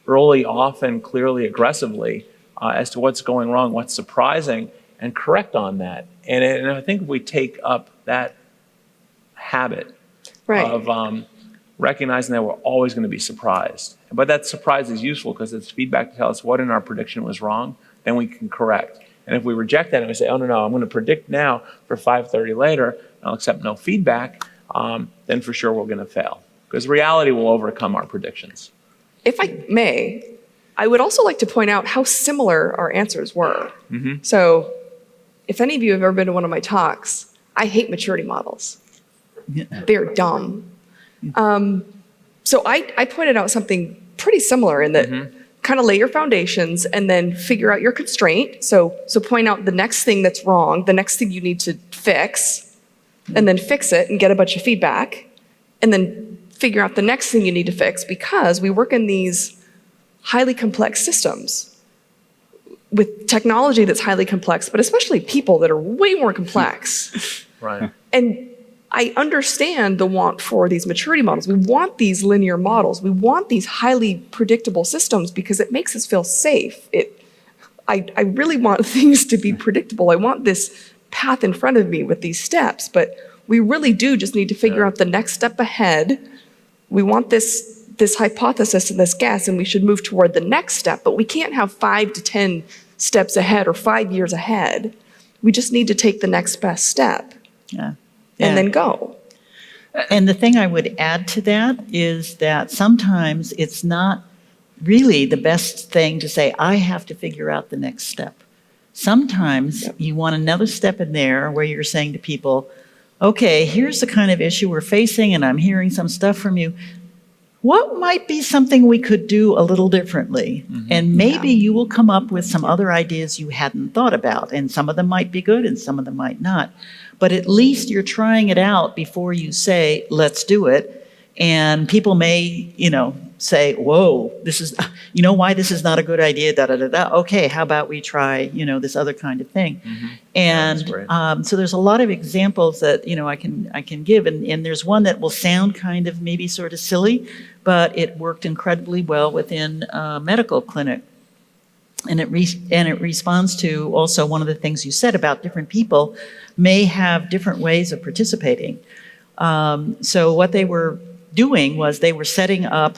early, often, clearly, aggressively, as to what's going wrong, what's surprising, and correct on that. And I think if we take up that habit of recognizing that we're always going to be surprised. But that surprise is useful because it's feedback to tell us what in our prediction was wrong, then we can correct. And if we reject that and we say, oh, no, I'm going to predict now for 5:30 later, and I'll accept no feedback, then for sure we're going to fail. Because reality will overcome our predictions.
If I may, I would also like to point out how similar our answers were. So if any of you have ever been to one of my talks, I hate maturity models. They're dumb. So I pointed out something pretty similar in that kind of lay your foundations and then figure out your constraint. So point out the next thing that's wrong, the next thing you need to fix, and then fix it and get a bunch of feedback, and then figure out the next thing you need to fix, because we work in these highly complex systems with technology that's highly complex, but especially people that are way more complex.
Right.
And I understand the want for these maturity models. We want these linear models. We want these highly predictable systems because it makes us feel safe. I really want things to be predictable. I want this path in front of me with these steps, but we really do just need to figure out the next step ahead. We want this hypothesis and this guess, and we should move toward the next step, but we can't have 5 to 10 steps ahead or 5 years ahead. We just need to take the next best step. And then go.
And the thing I would add to that is that sometimes it's not really the best thing to say, I have to figure out the next step. Sometimes you want another step in there where you're saying to people, okay, here's the kind of issue we're facing, and I'm hearing some stuff from you. What might be something we could do a little differently? And maybe you will come up with some other ideas you hadn't thought about, and some of them might be good and some of them might not. But at least you're trying it out before you say, let's do it. And people may, say, whoa, this is, why this is not a good idea, da-da-da-da. Okay, how about we try, this other kind of thing. And so there's a lot of examples that, I can give. And there's one that will sound kind of maybe sort of silly, but it worked incredibly well within a medical clinic. And it responds to also one of the things you said about different people may have different ways of participating. So what they were doing was they were setting up,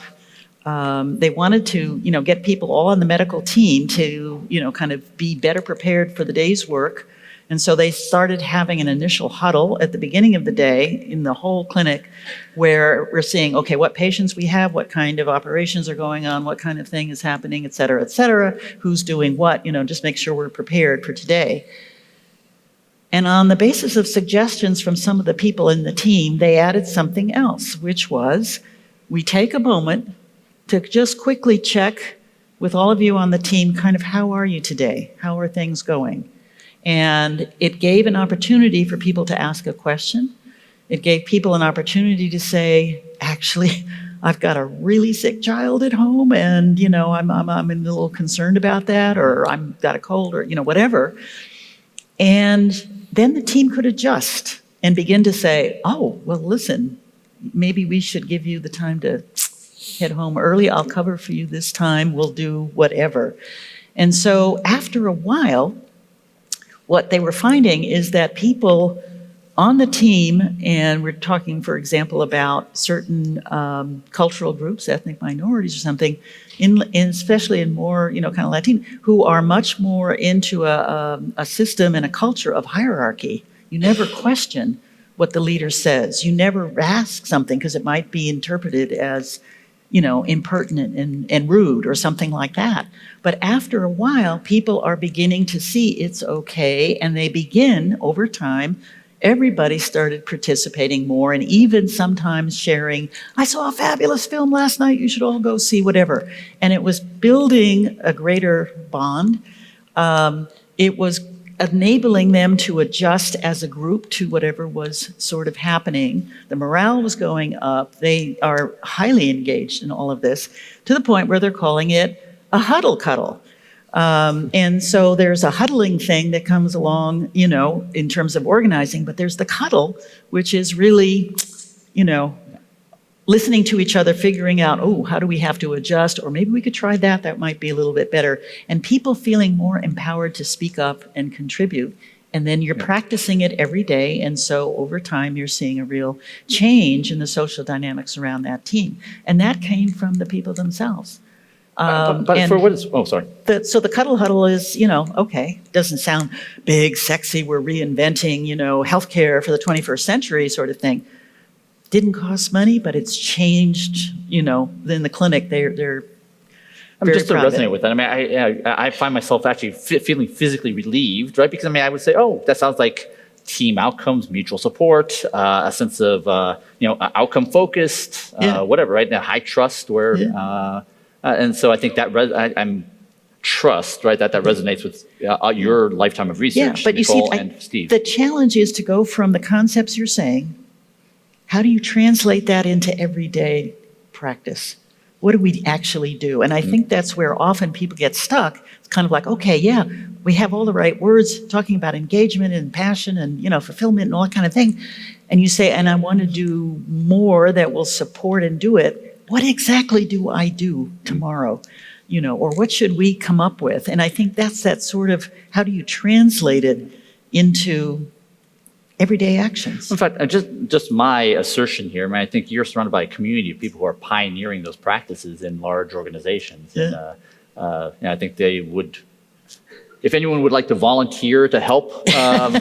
they wanted to, get people all on the medical team to, kind of be better prepared for the day's work. And so they started having an initial huddle at the beginning of the day in the whole clinic where we're seeing, okay, what patients we have, what kind of operations are going on, what kind of thing is happening, et cetera, who's doing what, just make sure we're prepared for today. And on the basis of suggestions from some of the people in the team, they added something else, which was we take a moment to just quickly check with all of you on the team, kind of how are you today? How are things going? And it gave an opportunity for people to ask a question. It gave people an opportunity to say, actually, I've got a really sick child at home and, I'm a little concerned about that, or I've got a cold, or, whatever. And then the team could adjust and begin to say, oh, well, listen, maybe we should give you the time to head home early. I'll cover for you this time. We'll do whatever. And so after a while, what they were finding is that people on the team, and we're talking, for example, about certain cultural groups, ethnic minorities or something, especially in more, kind of Latin, who are much more into a system and a culture of hierarchy. You never question what the leader says. You never ask something because it might be interpreted as, impertinent and rude or something like that. But after a while, people are beginning to see it's okay, and they begin over time, everybody started participating more and even sometimes sharing, I saw a fabulous film last night, you should all go see whatever. And it was building a greater bond. It was enabling them to adjust as a group to whatever was sort of happening. The morale was going up. They are highly engaged in all of this to the point where they're calling it a huddle cuddle. And so there's a huddling thing that comes along, in terms of organizing, but there's the cuddle, which is really, listening to each other, figuring out, how do we have to adjust? Or maybe we could try that. That might be a little bit better. And people feeling more empowered to speak up and contribute. And then you're practicing it every day. And so over time, you're seeing a real change in the social dynamics around that team. And that came from the people themselves.
But for what is, sorry.
So the cuddle huddle is, okay, doesn't sound big, sexy, we're reinventing, healthcare for the 21st century sort of thing. Didn't cost money, but it's changed, in the clinic, they're very
just to
proud of
resonate
it.
with that, I find myself actually feeling physically relieved, right? Because I would say, that sounds like team outcomes, mutual support, a sense of, outcome focused, whatever, right? Now, high trust where, and so I think that I'm trust, right? That resonates with your lifetime of research,
but
Nicole and Steve.
The challenge is to go from the concepts you're saying, how do you translate that into everyday practice? What do we actually do? And I think that's where often people get stuck. It's kind of like, okay, we have all the right words talking about engagement and passion and, fulfillment and all that kind of thing. And you say, and I want to do more that will support and do it. What exactly do I do tomorrow? Or what should we come up with? And I think that's that sort of, how do you translate it into everyday actions?
In fact, just my assertion here, I think you're surrounded by a community of people who are pioneering those practices in large organizations.
Yeah.
And I think they would, if anyone would like to volunteer to help and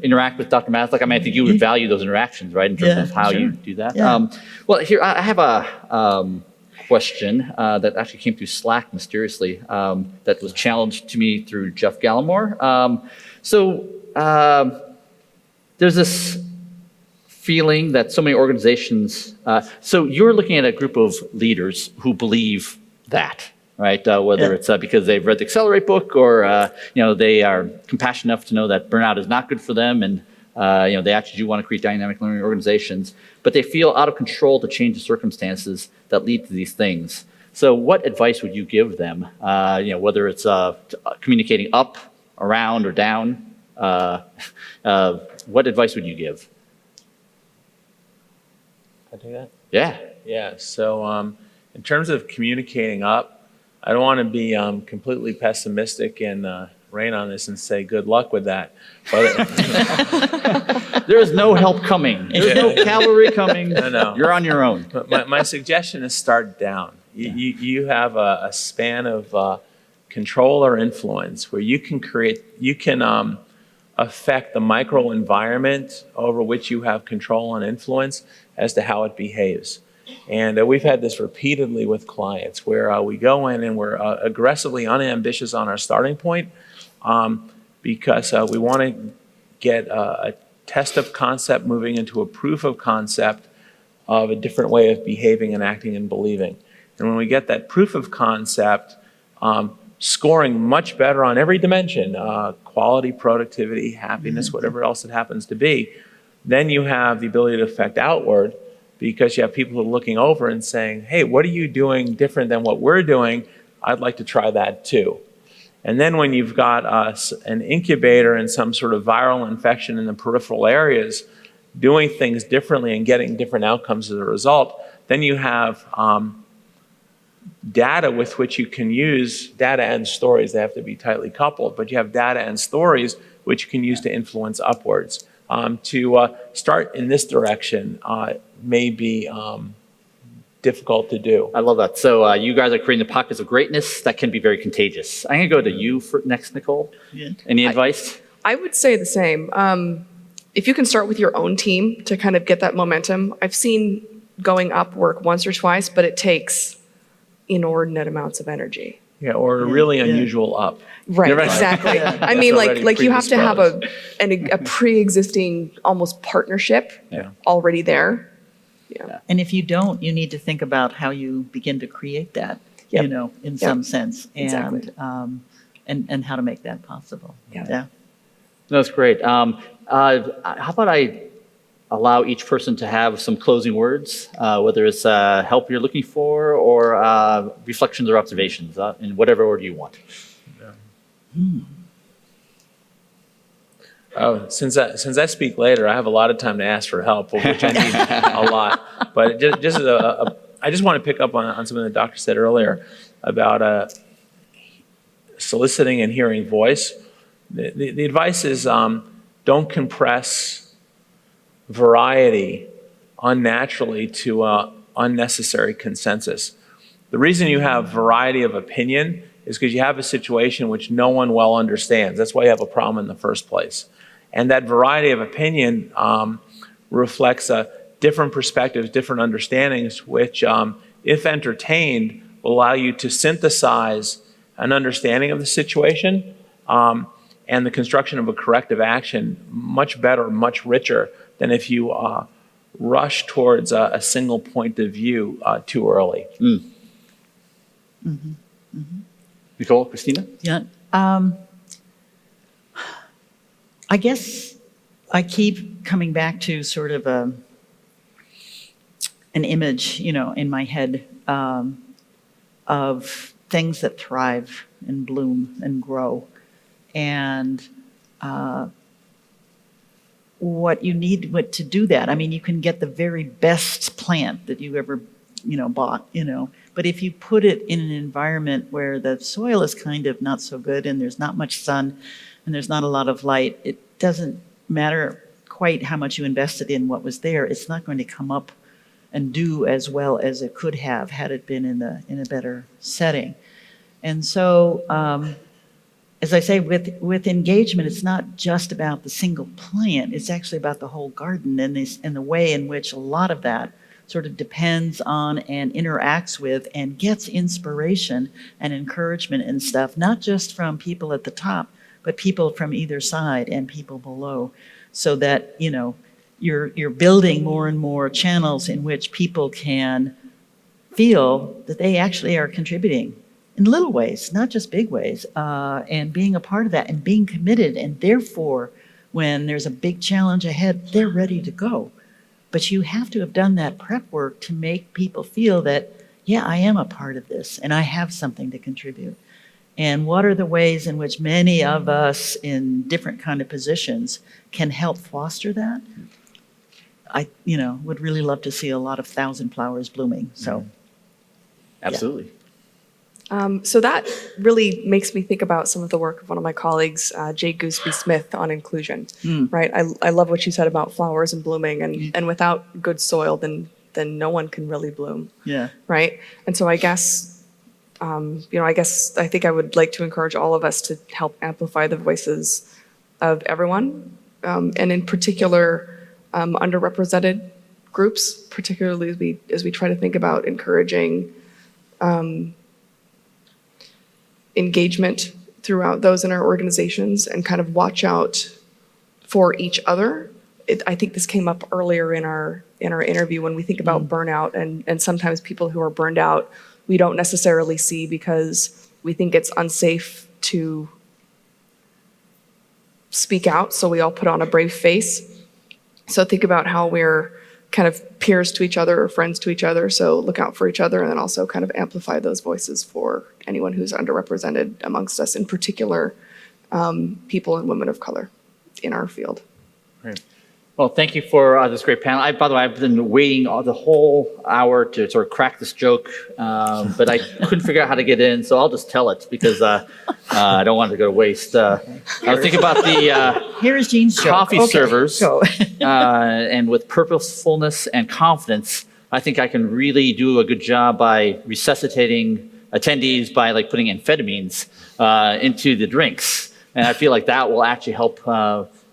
interact with Dr. Maslach, I think you would value those interactions, right, in terms of how you do that.
Yeah.
Well, here, I have a question that actually came through Slack mysteriously that was challenged to me through Jeff Gallimore. There's this feeling that so many organizations, so you're looking at a group of leaders who believe that, right? Whether it's because they've read the Accelerate book or, they are compassionate enough to know that burnout is not good for them and, they actually do want to create dynamic learning organizations, but they feel out of control to change the circumstances that lead to these things. So what advice would you give them, whether it's communicating up, around, or down? What advice would you give?
Can I do that?
Yeah.
Yeah, so in terms of communicating up, I don't want to be completely pessimistic and rain on this and say good luck with that. But
There is no help coming. There's no cavalry coming.
I know.
You're on your own.
But my suggestion is start down. You have a span of control or influence where you can affect the microenvironment over which you have control and influence as to how it behaves. And we've had this repeatedly with clients where we go in and we're aggressively unambitious on our starting point because we want to get a test of concept moving into a proof of concept of a different way of behaving and acting and believing. And when we get that proof of concept, scoring much better on every dimension, quality, productivity, happiness, whatever else it happens to be, then you have the ability to affect outward because you have people who are looking over and saying, hey, what are you doing different than what we're doing? I'd like to try that too. And then when you've got an incubator and some sort of viral infection in the peripheral areas, doing things differently and getting different outcomes as a result, then you have data with which you can use, data and stories, they have to be tightly coupled, but you have data and stories which you can use to influence upwards. To start in this direction may be difficult to do.
I love that. So you guys are creating the pockets of greatness that can be very contagious. I'm going to go to you for next, Nicole.
Yeah.
Any advice?
I would say the same. If you can start with your own team to kind of get that momentum, I've seen going up work once or twice, but it takes inordinate amounts of energy.
Yeah, or a really unusual up.
Right,
You're right.
exactly. I
That's
mean,
already
like you have to have
predisposed.
a pre-existing almost partnership
Yeah.
already there. Yeah.
And if you don't, you need to think about how you begin to create that,
Yep.
you know, in
Yep.
some sense,
Exactly.
and how to make that possible.
Yeah.
That's great. How about I allow each person to have some closing words, whether it's help you're looking for or reflections or observations, in whatever order you want.
Oh, since I speak later, I have a lot of time to ask for help, which I need a lot. But just as I just want to pick up on something the doctor said earlier about soliciting and hearing voice. The advice is don't compress variety unnaturally to unnecessary consensus. The reason you have variety of opinion is because you have a situation which no one well understands. That's why you have a problem in the first place. And that variety of opinion reflects different perspectives, different understandings, which, if entertained, will allow you to synthesize an understanding of the situation and the construction of a corrective action much better, much richer than if you rush towards a single point of view too early.
Nicole, Christina?
Yeah. I guess I keep coming back to sort of an image, you know, in my head of things that thrive and bloom and grow. And what you need to do that, I mean, you can get the very best plant that you ever, you know, bought, you know, but if you put it in an environment where the soil is kind of not so good and there's not much sun and there's not a lot of light, it doesn't matter quite how much you invested in what was there. It's not going to come up and do as well as it could have had it been in a better setting. And so, as I say, with engagement, it's not just about the single plant. It's actually about the whole garden and the way in which a lot of that sort of depends on and interacts with and gets inspiration and encouragement and stuff, not just from people at the top, but people from either side and people below, so that, you know, you're building more and more channels in which people can feel that they actually are contributing in little ways, not just big ways, and being a part of that and being committed. And therefore, when there's a big challenge ahead, they're ready to go. But you have to have done that prep work to make people feel that, yeah, I am a part of this and I have something to contribute. And what are the ways in which many of us in different kind of positions can help foster that? I, you know, would really love to see a lot of thousand flowers blooming. So,
Absolutely.
So that really makes me think about some of the work of one of my colleagues, Jay Gooseby-Smith, on inclusion, right? I love what you said about flowers and blooming, and without good soil, then no one can really bloom,
yeah.
right? And so I guess, I think I would like to encourage all of us to help amplify the voices of everyone, and in particular, underrepresented groups, particularly as we try to think about encouraging engagement throughout those in our organizations and kind of watch out for each other. I think this came up earlier in our interview when we think about burnout, and sometimes people who are burned out we don't necessarily see because we think it's unsafe to speak out, so we all put on a brave face. So think about how we're kind of peers to each other or friends to each other, so look out for each other, and then also kind of amplify those voices for anyone who's underrepresented amongst us, in particular, people and women of color in our field.
Great. Well, thank you for this great panel. By the way, I've been waiting the whole hour to sort of crack this joke, but I couldn't figure out how to get in, so I'll just tell it because I don't want it to go to waste. I was thinking about the
Here is Jean's joke.
coffee
Okay,
servers,
go.
and with purposefulness and confidence, I think I can really do a good job by resuscitating attendees by like putting amphetamines into the drinks, and I feel like that will actually help.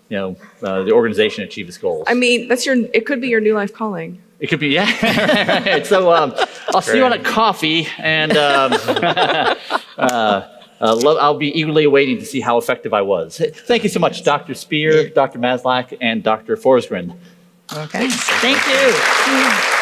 The organization achieve its goals.
I mean, it could be your new life calling.
It could be, yeah. Right. So I'll see you on a coffee, and I'll be eagerly waiting to see how effective I was. Thank you so much, Dr. Spear, Dr. Maslach, and Dr. Forsgren.
Okay, thank you.